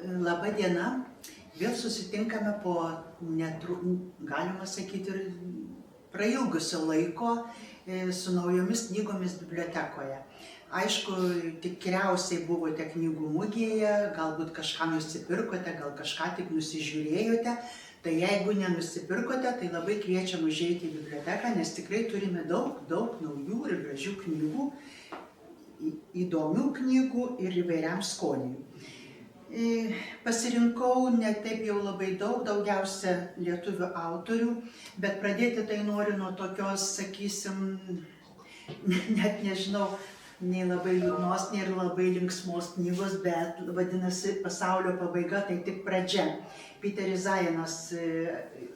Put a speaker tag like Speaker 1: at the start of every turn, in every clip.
Speaker 1: Labą dieną. Vėl susitinkame po galima sakyti, ir prailgusio laiko su naujomis knygomis bibliotekoje. Aišku, tikriausiai buvote knygų mugėje, galbūt kažką nusipirkote, gal kažką tik nusižiūrėjote. Tai jeigu nenusipirkote, tai labai kviečiam užeiti į biblioteką, nes tikrai turime daug naujų ir gražių knygų, įdomių knygų ir įvairiam skoniui. Pasirinkau ne taip jau labai daugiausia lietuvių autorių, bet pradėti tai noriu nuo tokios, sakysim, net nežinau, nei labai liūdnos, nei labai linksmos knygos, bet vadinasi Pasaulio pabaiga, tai tik pradžia. Peteris Zajanas,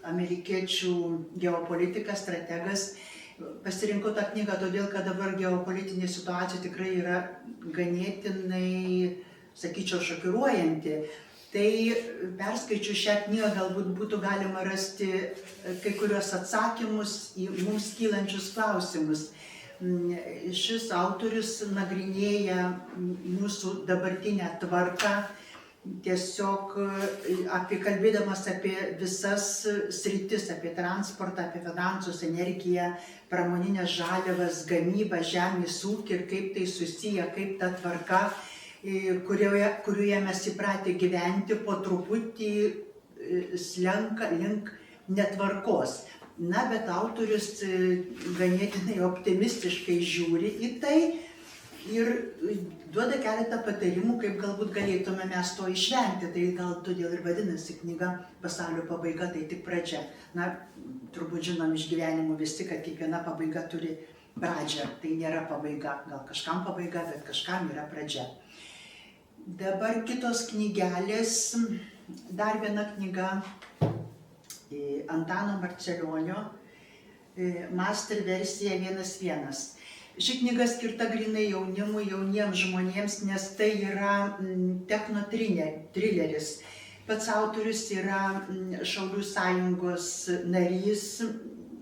Speaker 1: amerikiečių geopolitikas, strategas. Pasirinkau tą knygą todėl, kad dabar geopolitinė situacija tikrai yra ganėtinai, sakyčiau, šokiruojanti. Tai perskaičius šią knygą galbūt būtų galima rasti kai kurios atsakymus į mums kylančius klausimus. Šis autorius nagrinėja mūsų dabartinę tvarką, tiesiog kalbėdamas apie visas sritis, apie transportą, apie finansus, energiją, pramoninės žaliavas, gamybą, žemės ūkį ir kaip tai susiję, kaip ta tvarka, kurioje mes įpratę gyventi, po truputį slenka link netvarkos. Na, bet autorius ganėtinai optimistiškai žiūri į tai ir duoda keletą patarimų, kaip galbūt galėtume mes to išvengti. Tai gal todėl ir vadinasi knyga Pasaulio pabaiga, tai tik pradžia. Na, turbūt žinom iš gyvenimo visi, kad kiekviena pabaiga turi pradžią. Tai nėra pabaiga, gal kažkam pabaiga, bet kažkam yra pradžia. Dabar kitos knygelės, dar viena knyga Antano Marcelionio, master versija 1.1. Ši knyga skirta grinai jaunimui, jauniems žmonėms, nes tai yra technotrileris. Pats autorius yra Šaulių sąjungos narys,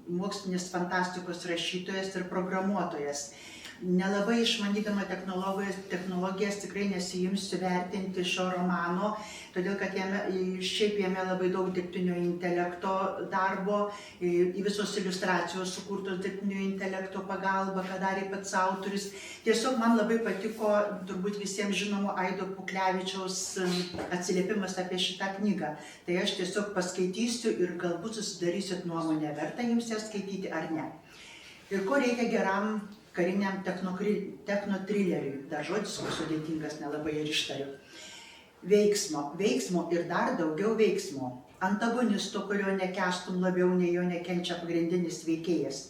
Speaker 1: mokslinės fantastikos rašytojas ir programuotojas. Nelabai išmanydama technologijas tikrai nesiimsiu vertinti šio romano, todėl kad jame labai daug dirbtinio intelekto darbo, į visos iliustracijos sukurtos dirbtinio intelekto pagalba, ką darė pats autorius. Tiesiog man labai patiko, turbūt visiems žinomo Aido Puklevičiaus atsiliepimas apie šitą knygą. Tai aš tiesiog paskaitysiu ir galbūt susidarysit nuomonę, verta jums ją skaityti ar ne. Ir ko reikia geram kariniam technotrileriui, dar žodis, kur sudėtingas, nelabai ir ištariu. Veiksmo ir dar daugiau veiksmo. Antagonisto, kurio nekęstum labiau, nei jo nekenčia pagrindinis veikėjas.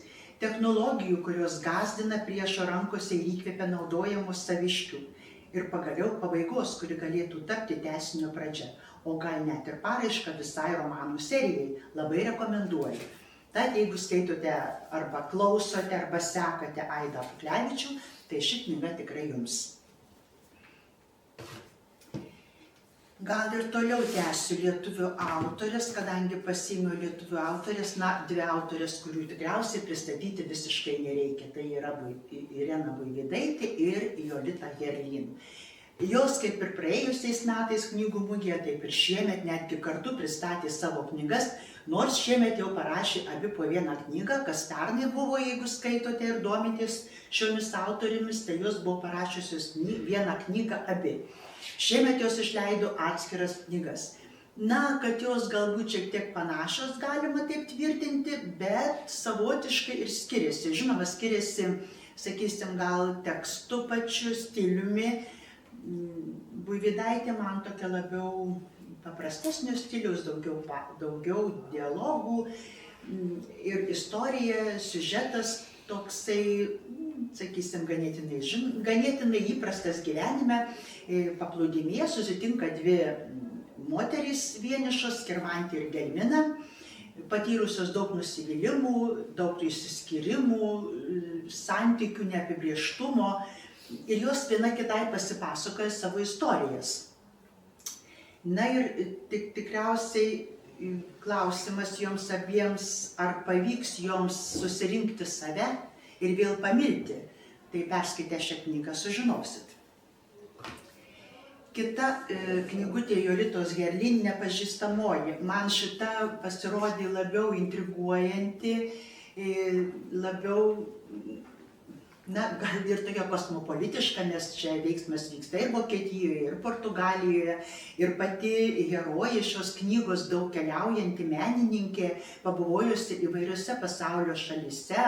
Speaker 1: Technologijų, kurios gąsdina priešo rankose ir įkvepia naudojamus saviškių. Ir pagaliau pabaigos, kuri galėtų tapti tęsinio pradžia. O gal net ir paraiška visai romanų serijai. Labai rekomenduoju. Tad jeigu skaitote arba klausote, arba sekate Aidą Puklevičių, tai ši knyga tikrai jums. Gal ir toliau tęsiu lietuvių autorės, kadangi pasiėmiau lietuvių autorės, dvi autorės, kurių tikriausiai pristatyti visiškai nereikia. Tai yra Irena Buivydaitė ir Jolita Herlin. Jos kaip ir praėjusiais metais knygų mugėje, taip ir šiemet netgi kartu pristatė savo knygas, nors šiemet jau parašė abi po vieną knygą, kas pernai buvo, jeigu skaitote ir domitės šiomis autorėmis, tai jos buvo parašiusios vieną knygą abi. Šiemet jos išleido atskiras knygas. Na, kad jos galbūt šiek tiek panašios, galima taip tvirtinti, bet savotiškai ir skiriasi. Žinoma, skiriasi, sakysim, gal tekstu pačiu, stiliumi. Buivydaitė man tokia labiau paprastesnio stiliaus, daugiau dialogų ir istorija, siužetas toksai, sakysim, ganėtinai įprastas gyvenime. Paplūdimyje susitinka dvi moterys vienišos, Skirmantė ir Gelmina, patyrusios daug nusivylimų, daug išsiskyrimų, santykių neapibrėžtumo. Ir jos viena kitai pasipasakoja savo istorijas. Na ir tikriausiai klausimas joms abiems, ar pavyks joms susirinkti save ir vėl pamilti. Tai perskaitę šią knygą sužinosit. Kita knygutė Jolitos Herlin Nepažįstamoji. Man šita pasirodė labiau intriguojanti, labiau, gal ir tokia kosmopolitiška, nes čia veiksmas vyksta ir Vokietijoje, ir Portugalijoje, ir pati herojė šios knygos daug keliaujanti menininkė, pabuvojusi įvairiose pasaulio šalyse,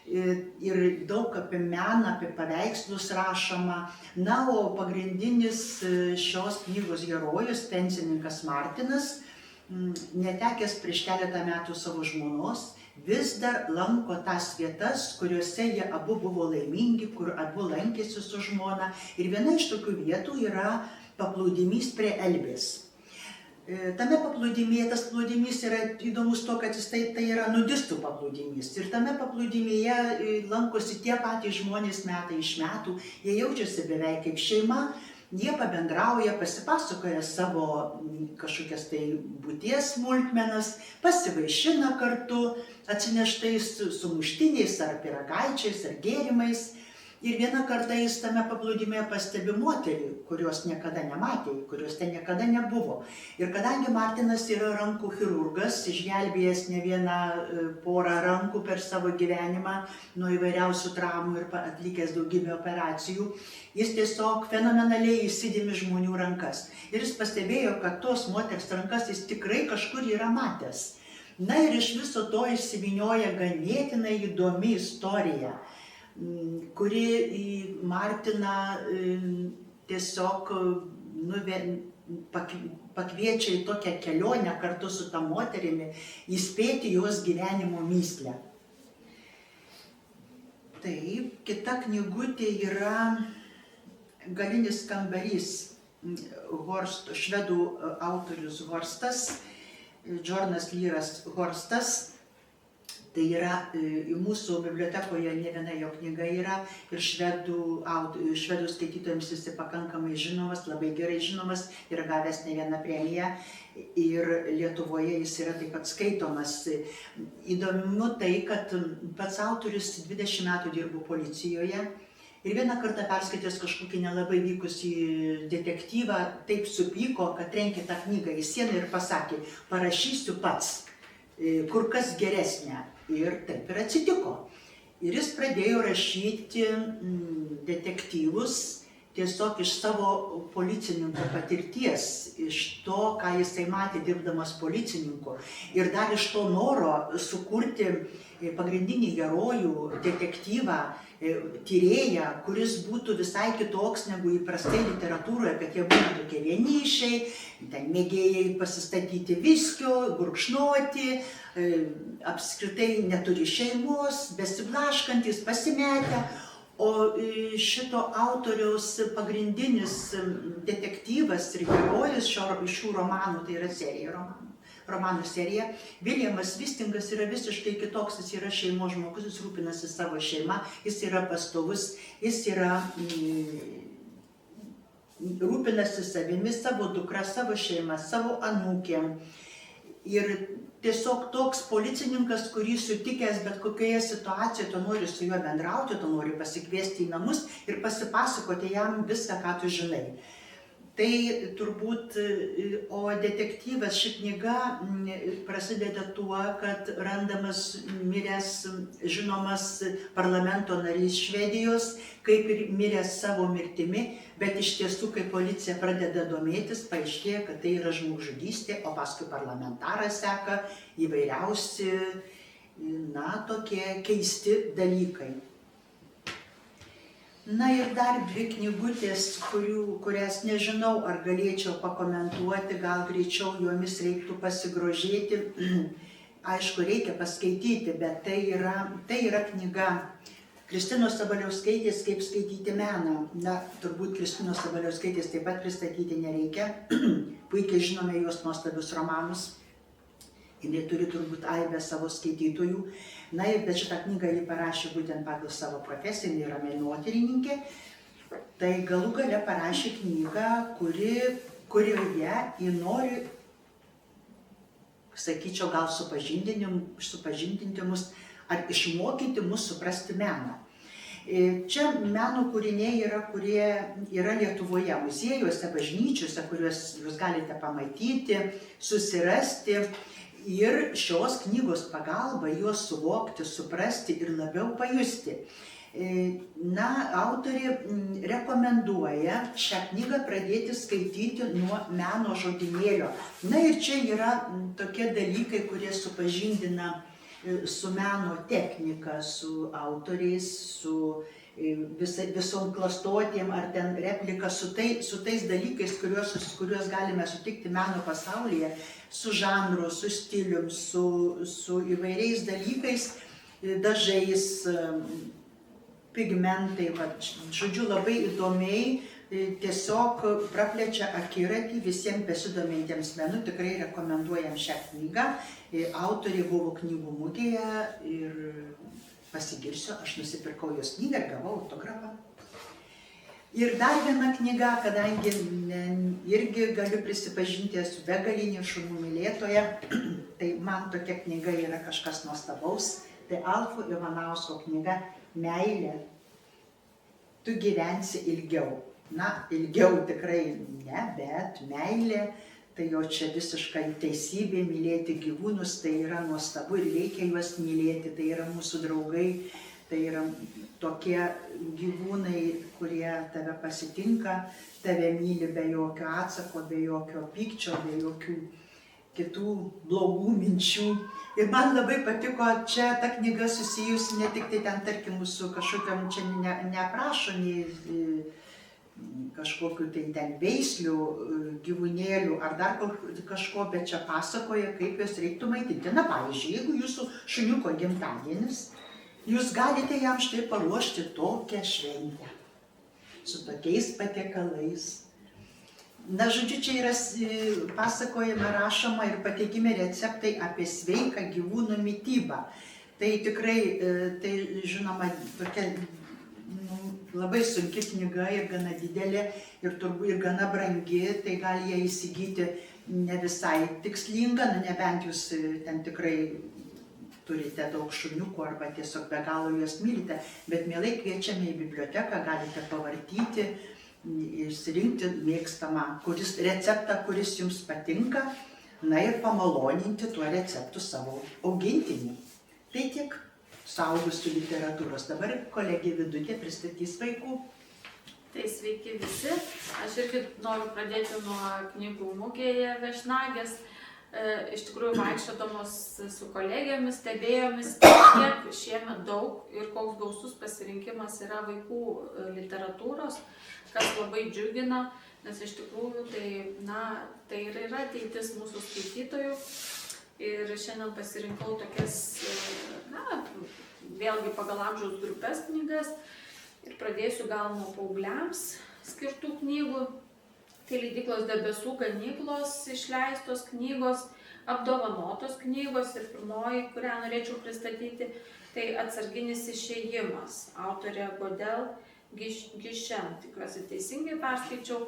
Speaker 1: ir daug apie meną, apie paveikslus rašoma. Na, o pagrindinis šios knygos herojus, pensininkas Martinas, netekęs prieš keletą metų savo žmonos, vis dar lanko tas vietas, kuriuose jie abu buvo laimingi, kur abu lankėsi su žmona. Ir viena iš tokių vietų yra paplūdimys prie Elbės. Tame paplūdimyje, tas paplūdimys yra įdomus to, kad tai yra nudistų paplūdimys. Ir tame paplūdimyje lankosi tie patys žmonės metai iš metų, jie jaučiasi beveik kaip šeima, jie pabendrauja, pasipasakoja savo kažkokias tai būties smulkmenas, pasivaišina kartu atsineštais sumuštiniais ar pyragaičiais ar gėrimais. Ir vieną kartą jis tame paplūdimyje pastebi moterį, kurios niekada nematė, kurios ten niekada nebuvo. Ir kadangi Martinas yra rankų chirurgas, išgelbėjęs ne vieną porą rankų per savo gyvenimą nuo įvairiausių traumų ir atlikęs daugybę operacijų, jis tiesiog fenomenaliai įsidėmi žmonių rankas. Ir jis pastebėjo, kad tos moters rankas jis tikrai kažkur yra matęs. Na ir iš viso to išsivynioja ganėtinai įdomi istorija, kuri į Martiną tiesiog pakviečia į tokią kelionę kartu su ta moterimi, įspėti jos gyvenimo mįslę. Taip, kita knygutė yra Galinis kambarys, švedų autorius Horstas, Džornas Lyras Horstas. Tai yra, mūsų bibliotekoje ne viena jo knyga yra ir švedų skaitytojams jis pakankamai žinomas, labai gerai žinomas, yra gavęs ne vieną premiją ir Lietuvoje jis yra taip pat skaitomas. Įdomu tai, kad pats autorius 20 metų dirbo policijoje ir vieną kartą perskaitęs kažkokį nelabai vykusį detektyvą, taip supyko, kad trenkė tą knygą į sieną ir pasakė, parašysiu pats, kur kas geresnę. Ir taip ir atsitiko. Ir jis pradėjo rašyti detektyvus tiesiog iš savo policininko patirties, iš to, ką jisai matė dirbdamas policininku. Ir dar iš to noro sukurti pagrindinį herojų, detektyvą, tyrėją, kuris būtų visai kitoks negu įprastai literatūroje, kad jie būtų tokie vienišiai, ten mėgėjai pasistatyti viskio, gurkšnoti, apskritai neturi šeimos, besiblaškantis, pasimetę. O šito autoriaus pagrindinis detektyvas ir herojus šių romanų, tai yra serija romanų serija, Viljamas Vistingas yra visiškai kitoks, jis yra šeimos žmogus, jis rūpinasi savo šeima, jis yra pastovus, jis yra rūpinasi savimi, savo dukra, savo šeima, savo anūkėm. Ir tiesiog toks policininkas, kurį sutikęs bet kokioje situacijoje, tu nori su juo bendrauti, tu nori pasikviesti į namus ir pasipasakoti jam viską, ką tu žinai. Tai turbūt, o detektyvas, ši knyga prasideda tuo, kad randamas miręs žinomas parlamento narys Švedijos, kaip ir miręs savo mirtimi, bet iš tiesų, kai policija pradeda domėtis, paaiškėja, kad tai yra žmogžudystė, o paskui parlamentaras seka įvairiausi, tokie keisti dalykai. Na ir dar dvi knygutės, kurias nežinau, ar galėčiau pakomentuoti, gal greičiau jomis reiktų pasigrožėti. Aišku, reikia paskaityti, bet tai yra knyga Kristinos Sabaliauskaitės Kaip skaityti meną. Na, turbūt Kristinos Sabaliauskaitės taip pat pristatyti nereikia. Puikiai žinome jos nuostabius romanus. Jis turi turbūt aibę savo skaitytojų. Na ir bet šitą knygą ji parašė būtent pagal savo profesiją, ji yra menotyrininkė. Tai galų gale parašė knygą, kurioje ji nori, sakyčiau, gal supažindinti mus ar išmokyti mus suprasti meną. Čia meno kūriniai yra, kurie yra Lietuvoje, muziejuose, bažnyčiose, kuriuos jūs galite pamatyti, susirasti ir šios knygos pagalba juos suvokti, suprasti ir labiau pajusti. Na, autorė rekomenduoja šią knygą pradėti skaityti nuo meno žodynėlio. Na ir čia yra tokie dalykai, kurie supažindina su meno technika, su autoriais, su visom klastotėm ar ten replika, su tais dalykais, kuriuos galime sutikti meno pasaulyje, su žanru, su stilium, su įvairiais dalykais, dažais, pigmentai, žodžiu, labai įdomiai, tiesiog praplečia akiratį visiems besidomintiems menu, tikrai rekomenduojam šią knygą. Autorė buvo knygų mugėje ir pasigirsiu, aš nusipirkau jos knygą ir gavau autografą. Ir dar viena knyga, kadangi irgi galiu prisipažinti, esu begalinė šunų mylėtoja, tai man tokia knyga yra kažkas nuostabaus. Tai Alfo Ivanausko knyga Meilė, tu gyvensi ilgiau. Na, ilgiau tikrai ne, bet meilė, tai jo čia visiškai teisybė, mylėti gyvūnus, tai yra nuostabu ir reikia juos mylėti, tai yra mūsų draugai, tai yra tokie gyvūnai, kurie tave pasitinka, tave myli be jokio atsako, be jokio pykčio, be jokių kitų blogų minčių. Ir man labai patiko čia ta knyga susijusi ne tik tai ten, tarkim, su kažkokiam, čia neaprašo nei kažkokiu tai ten veislių, gyvūnėlių ar dar kažko, bet čia pasakoja, kaip juos reiktų maitinti. Na, pavyzdžiui, jeigu jūsų šuniuko gimtadienis, jūs galite jam štai paruošti tokią šventę, su tokiais patiekalais. Na, žodžiu, čia yra pasakojama, rašoma ir pateikimi receptai apie sveiką gyvūnų mitybą. Tai tikrai, tai žinoma, tokia labai sunki knyga ir gana didelė ir turbūt ir gana brangi, tai gali ją įsigyti ne visai tikslinga, nebent jūs ten tikrai turite daug šuniukų arba tiesiog be galo juos mylite, bet mielai kviečiame į biblioteką, galite pavartyti, išsirinkti mėgstamą receptą, kuris jums patinka, na ir pamaloninti tuo receptu savo augintinį. Tai tiek suaugusių literatūros. Dabar kolegė Vidutė pristatys vaikų.
Speaker 2: Tai sveiki visi. Aš irgi noriu pradėti nuo knygų mugėje Viešnagės. Iš tikrųjų, vaikščiodamos su kolegėmis, stebėjomis, kiek šiemet daug ir koks gausus pasirinkimas yra vaikų literatūros, kas labai džiugina, nes iš tikrųjų tai ir yra ateitis mūsų skaitytojų. Ir šiandien pasirinkau tokias, vėlgi pagal amžiaus grupės knygas ir pradėsiu gal nuo paaugliams skirtų knygų. Tai leidyklos Debesų ganyklos išleistos knygos, apdovanotos knygos ir pirmoji, kurią norėčiau pristatyti, tai Atsarginis išėjimas, autorė Godel Gišen, tikiuosi teisingai perskaičiau.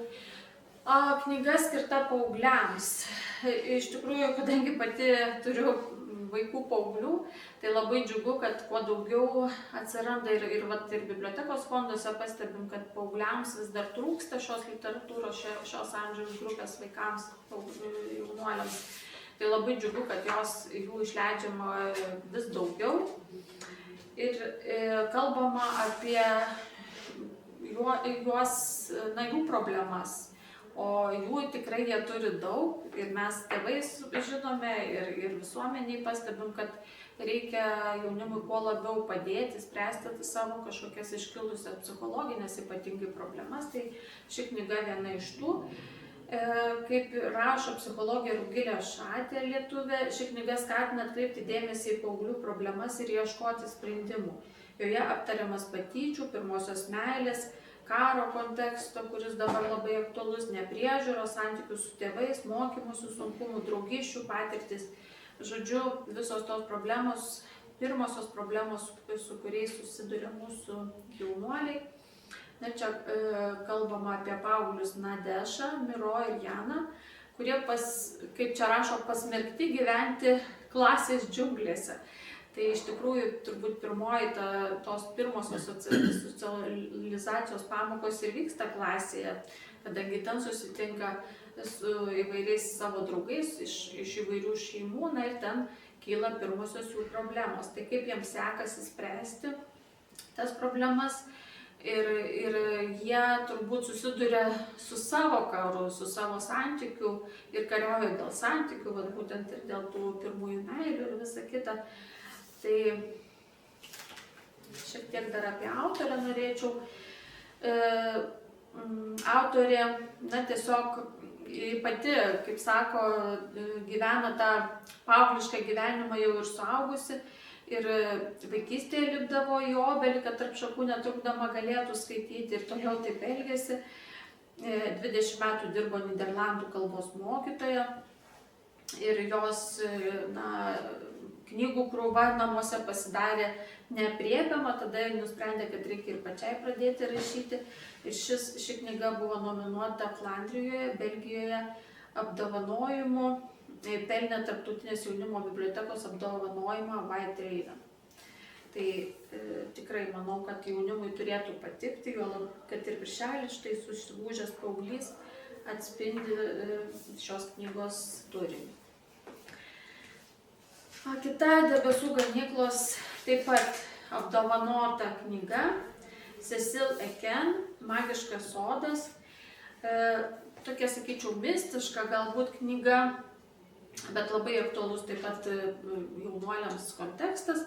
Speaker 2: Knyga skirta paaugliams. Iš tikrųjų, kadangi pati turiu vaikų paauglių, tai labai džiugu, kad kuo daugiau atsiranda ir bibliotekos fonduose pastebim, kad paaugliams vis dar trūksta šios literatūros, šios amžiaus grupės vaikams, jaunuoliams. Tai labai džiugu, kad jų išleidžiama vis daugiau. Ir kalbama apie jų problemas. O jų tikrai jie turi daug ir mes tėvai žinome ir visuomeniai pastebim, kad reikia jaunimui kuo labiau padėti, spręsti savo kažkokias iškilusias psichologinės ypatingai problemas. Tai ši knyga viena iš tų. Kaip rašo psichologė Rugilė Šatė lietuvė, ši knyga skatina atkreipti dėmesį į paauglių problemas ir ieškoti sprendimų. Joje aptariamas patyčių, pirmosios meilės, karo konteksto, kuris dabar labai aktualus, nepriežiūros, santykių su tėvais, mokymusių sunkumų, draugysčių patirtis. Žodžiu, visos tos problemos, pirmosios problemos, su kuriais susiduria mūsų jaunuoliai. Na, čia kalbama apie paauglius Nadešą, Miro ir Janą, kurie, kaip čia rašo, pasmerkti gyventi klasės džiunglėse. Tai iš tikrųjų turbūt tos pirmosios socializacijos pamokos ir vyksta klasėje, kadangi ten susitinka su įvairiais savo draugais iš įvairių šeimų, na ir ten kyla pirmosios jų problemos. Tai kaip jiems sekasi spręsti tas problemas ir jie turbūt susiduria su savo karu, su savo santykiu ir kariauja dėl santykių, būtent ir dėl tų pirmųjų meilių ir visa kita. Tai šiek tiek dar apie autorę norėčiau. Autorė, na tiesiog pati, kaip sako, gyvena tą paauglišką gyvenimą jau ir suaugusi ir vaikystėje lipdavo į obelį, kad tarp šakų netrukdama galėtų skaityti ir toliau taip elgėsi. 20 metų dirbo Nyderlandų kalbos mokytoja ir jos, knygų krūva namuose pasidarė neaprėpiama, tada nusprendė, kad reikia ir pačiai pradėti rašyti. Ir ši knyga buvo nominuota Flandrijoje, Belgijoje apdovanojimu, pelnė Tarptautinės jaunimo bibliotekos apdovanojimą White Raven. Tai tikrai manau, kad jaunimui turėtų patikti, juolab, kad ir viršelis štai susigūžęs paauglys atspindi šios knygos turinį. Kita Debesų ganyklos taip pat apdovanota knyga Cecil Eken, Magiškas sodas. Tokia, sakyčiau, mistiška galbūt knyga, bet labai aktualus taip pat jaunuoliams kontekstas.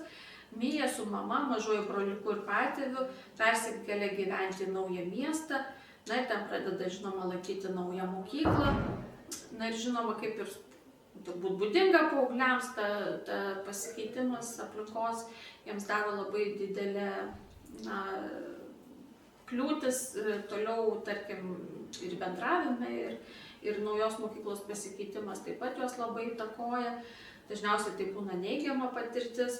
Speaker 2: Mija su mama, mažuoju broliuku ir patėviu persikelia gyventi į naują miestą. Na ir ten pradeda, žinoma, lankyti naują mokyklą. Na ir žinoma, kaip ir turbūt būdinga paaugliams, ta pasikeitimas aplinkos jiems daro labai didelę kliūtis toliau, tarkim, ir bendravime, ir naujos mokyklos pasikeitimas taip pat juos labai įtakoja. Dažniausiai tai būna neigiama patirtis.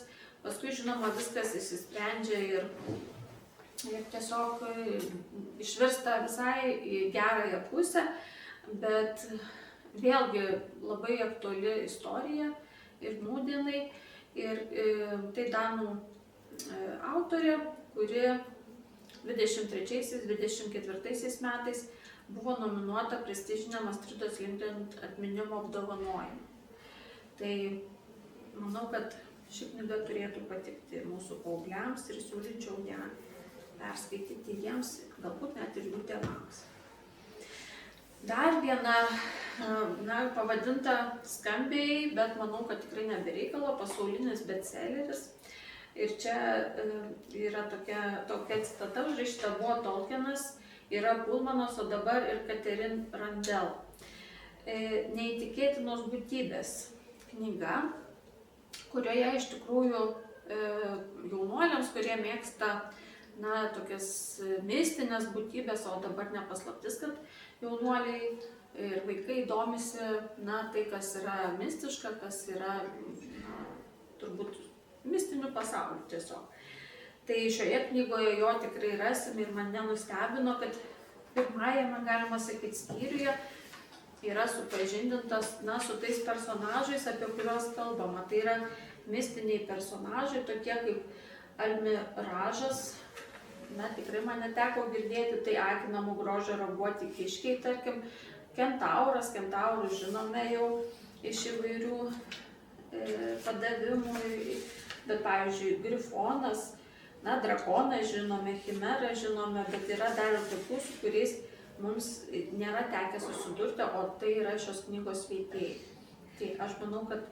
Speaker 2: Paskui, žinoma, viskas išsisprendžia ir tiesiog išvirsta visai į gerąją pusę, bet vėlgi labai aktuali istorija ir nūdienai. Ir tai danų autorė, kuri 23-24 metais buvo nominuota prestižiniam Astridos Lindgren atminimo apdovanojimui. Tai manau, kad ši knyga turėtų patikti mūsų paaugliams ir siūlyčiau ją perskaityti jiems, galbūt net ir jų tėvams. Dar viena, pavadinta skambiai, bet manau, kad tikrai nebereikalo, pasaulinis bestselleris. Ir čia yra tokia citata užrašyta, buvo Tolkienas, yra Pullmanas, o dabar ir Catherine Randell. Neįtikėtinos būtybės knyga, kurioje iš tikrųjų jaunuoliams, kurie mėgsta tokias mistinės būtybės, o dabar nepaslaptis, kad jaunuoliai ir vaikai domisi tai, kas yra mistiška, kas yra turbūt mistinių pasaulių tiesiog. Tai šioje knygoje jo tikrai rasim ir mane nustebino, kad pirmajame, galima sakyti, skyriuje yra supažindintas su tais personažais, apie kuriuos kalbama. Tai yra mistiniai personažai, tokie kaip Almiražas. Tikrai man neteko girdėti, tai akinamų grožio raguoti kiškiai, tarkim, kentauras, kentaurus žinome jau iš įvairių padavimų, bet pavyzdžiui, grifonas, drakoną žinome, chimerą žinome, bet yra dar ir tokių, su kuriais mums nėra tekę susidurti, o tai yra šios knygos veikėjai. Tai aš manau, kad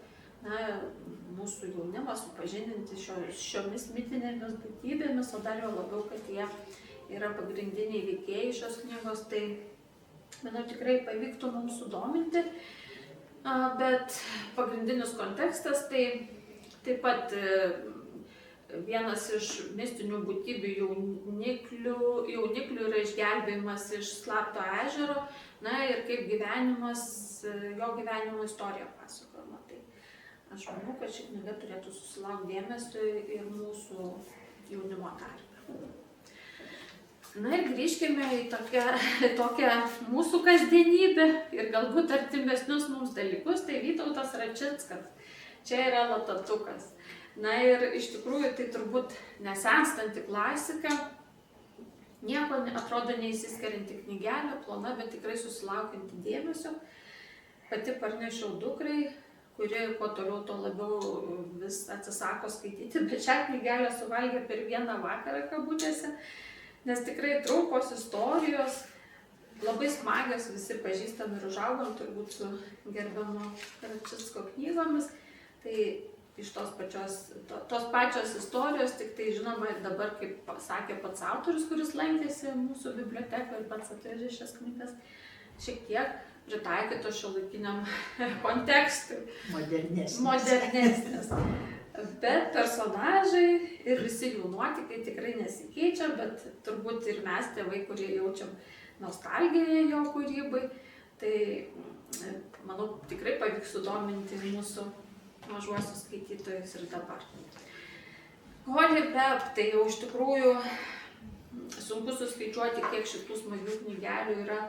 Speaker 2: mūsų jaunimą supažindinti šiomis mitinėmis būtybėmis, o dar jau labiau, kad jie yra pagrindiniai veikėjai šios knygos, tai manau tikrai pavyktų mums sudominti. Bet pagrindinis kontekstas tai taip pat vienas iš mistinių būtybių jauniklių yra išgelbėjimas iš slapto ežero, ir kaip jo gyvenimo istorija pasakojama. Tai aš manau, kad ši knyga turėtų susilaukti dėmesio ir mūsų jaunimo tarpe. Ir grįžkime į tokią mūsų kasdienybę ir galbūt artimesnius mums dalykus, tai Vytautas Račickas. Čia yra Latatukas. Na ir iš tikrųjų tai turbūt nesenstanti klasika, nieko atrodo neįsiskirianti knygelė, plona, bet tikrai susilaukianti dėmesio. Pati parnešiau dukrai, kuri kuo toliau to labiau vis atsisako skaityti, bet šią knygelę suvalgė per vieną vakarą kabutėse, nes tikrai trumpos istorijos, labai smagios, visi pažįstam ir užaugom turbūt su gerbiamo Karačicko knygomis. Tai iš tos pačios istorijos, tik tai žinoma ir dabar, kaip sakė pats autorius, kuris lankėsi mūsų bibliotekoje ir pats atvežė šias knygas, šiek tiek pritaikyto šiuolaikiniam kontekstui. Modernesnės. Bet personažai ir visi jų nuotykiai tikrai nesikeičia, bet turbūt ir mes, tėvai, kurie jaučiam nostalgiją jo kūrybai, tai manau tikrai pavyks sudominti mūsų mažuosius skaitytojus ir dabar. Holy Web, tai jau iš tikrųjų sunku suskaičiuoti, kiek šitų smagių knygelių yra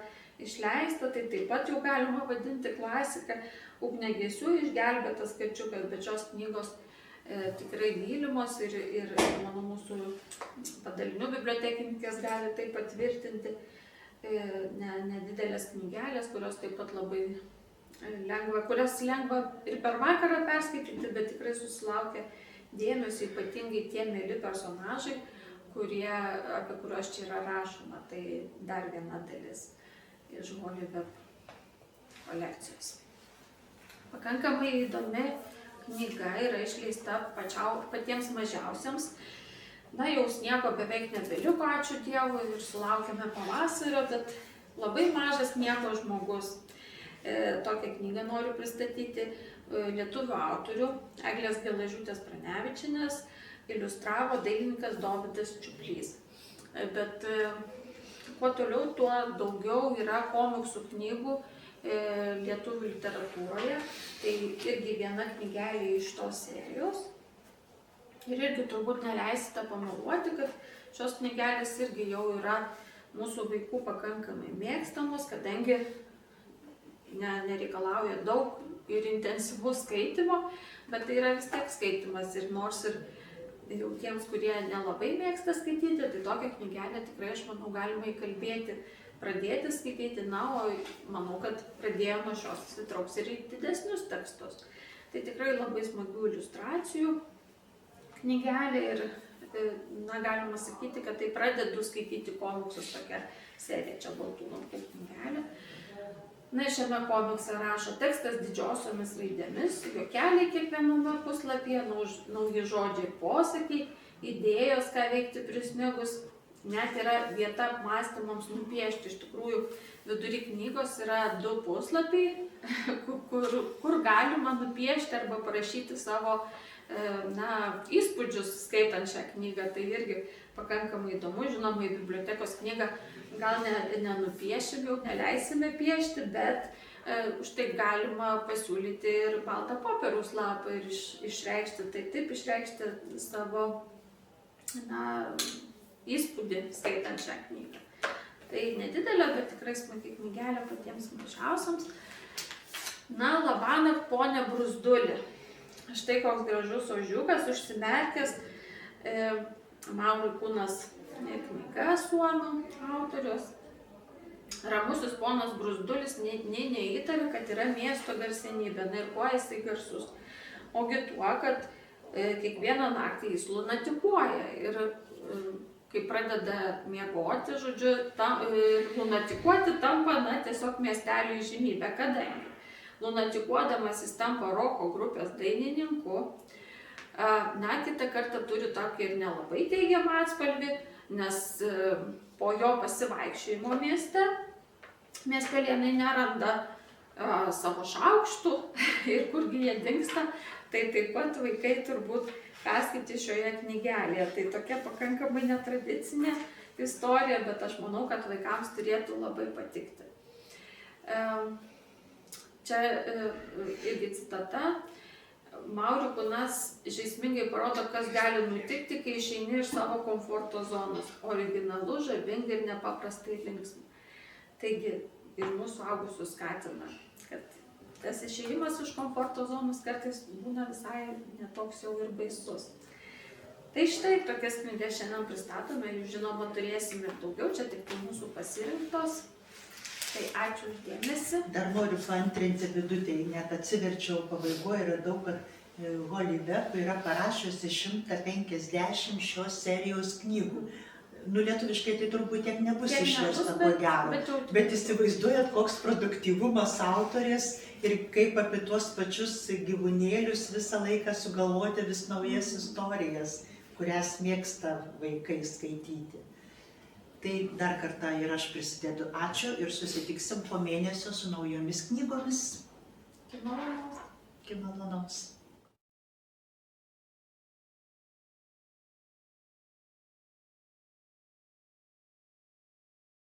Speaker 2: išleista, tai taip pat jau galima vadinti klasika. Ugniagesių išgelbėtas kačiukas, bet šios knygos tikrai mylimos ir manau mūsų padalinių bibliotekininkės gali tai patvirtinti. Nedidelės knygelės, kurios taip pat labai kurias lengva ir per vakarą perskaityti, bet tikrai susilaukia dėmesio, ypatingai tie mieli personažai, apie kuriuos čia yra rašoma. Tai dar viena dalis iš Holy Web kolekcijos. Pakankamai įdomi knyga yra išleista patiems mažiausiams. Na, jau sniego beveik nebeliko, ačiū Dievui, ir sulaukėme pavasario, bet labai mažas sniego žmogus. Tokią knygą noriu pristatyti lietuvių autorių Eglės Gelažiūtės Pranevičienės, iliustravo dailininkas Dovydas Čiuplys. Bet kuo toliau, tuo daugiau yra komiksų knygų lietuvių literatūroje. Tai irgi viena knygelė iš tos serijos. Ir irgi turbūt neleisite pameluoti, kad šios knygelės irgi jau yra mūsų vaikų pakankamai mėgstamos, kadangi nereikalauja daug ir intensyvus skaitimo, bet tai yra vis tiek skaitimas. Ir nors ir jau tiems, kurie nelabai mėgsta skaityti, tai tokią knygelę tikrai, aš manau, galima įkalbėti, pradėti skaityti. Na, o manau, kad pradėjome nuo šios įsitrauks ir į didesnius tekstus. Tai tikrai labai smagių iliustracijų knygelė ir, galima sakyti, kad tai pradedu skaityti komiksus tokią seriją, čia baltų lankų knygelė. Na, šiame komikse rašo tekstas didžiosiomis raidėmis, juokeliai kiekviename puslapyje, nauji žodžiai ir posakiai, idėjos, ką veikti prisnigus, net yra vieta apmąstymams nupiešti. Iš tikrųjų, vidury knygos yra 2 puslapiai, kur galima nupiešti arba parašyti savo įspūdžius skaitant šią knygą. Tai irgi pakankamai įdomu. Žinoma, į bibliotekos knygą gal nenupiešim, jau neleisime piešti, bet štai galima pasiūlyti ir baltą popieriaus lapą ir išreikšti, tai taip išreikšti savo įspūdį skaitant šią knygą. Tai nedidelė, bet tikrai smagi knygelė patiems mažiausiams. Na, Labanakt ponė Bruzdulė. Štai koks gražus ožiukas, užsimerkęs, Maurui Kūnas knyga suomių autorius. Ramusis ponas Bruzdulis neįtarė, kad yra miesto garsenybė. Na ir kuo jisai garsus? Ogi tuo, kad kiekvieną naktį jis lunatikuoja. Ir kai pradeda miegoti, žodžiu, lunatikuoti tampa tiesiog miestelio įžymybė. Kadangi lunatikuodamas jis tampa roko grupės dainininku, kitą kartą turi tokį ir nelabai teigiamą atspalvį, nes po jo pasivaikščiojimo miestelėnai neranda savo šaukštų ir kurgi jie dingsta, tai taip pat vaikai turbūt perskaitė šioje knygelėje. Tai tokia pakankamai netradicinė istorija, bet aš manau, kad vaikams turėtų labai patikti. Čia irgi citata. Maurių Kūnas žaismingai parodo, kas gali nutikti, kai išeini iš savo komforto zonos. Originalu, žavinga ir nepaprastai linksma. Taigi ir mūsų augusius skatina, kad tas išėjimas iš komforto zonos kartais būna visai netoks jau ir baisus. Tai štai tokias knygas šiandien pristatome, jų žinoma turėsime ir daugiau, čia tik tai mūsų pasirinktos. Tai ačiū už dėmesį.
Speaker 1: Dar noriu paantrinti Vidutei, net atsiverčiau pabaigoje ir radau, kad Holly Webb yra parašiusi 150 šios serijos knygų. Nu, lietuviškai tai turbūt tiek nebus išversta, ko gero. Bet įsivaizduojat, koks produktyvumas autorės ir kaip apie tuos pačius gyvūnėlius visą laiką sugalvoti vis naujas istorijas, kurias mėgsta vaikai skaityti. Tai dar kartą ir aš prisidedu ačiū ir susitiksim po mėnesio su naujomis knygomis.
Speaker 2: Iki malonaus.
Speaker 1: Iki malonaus.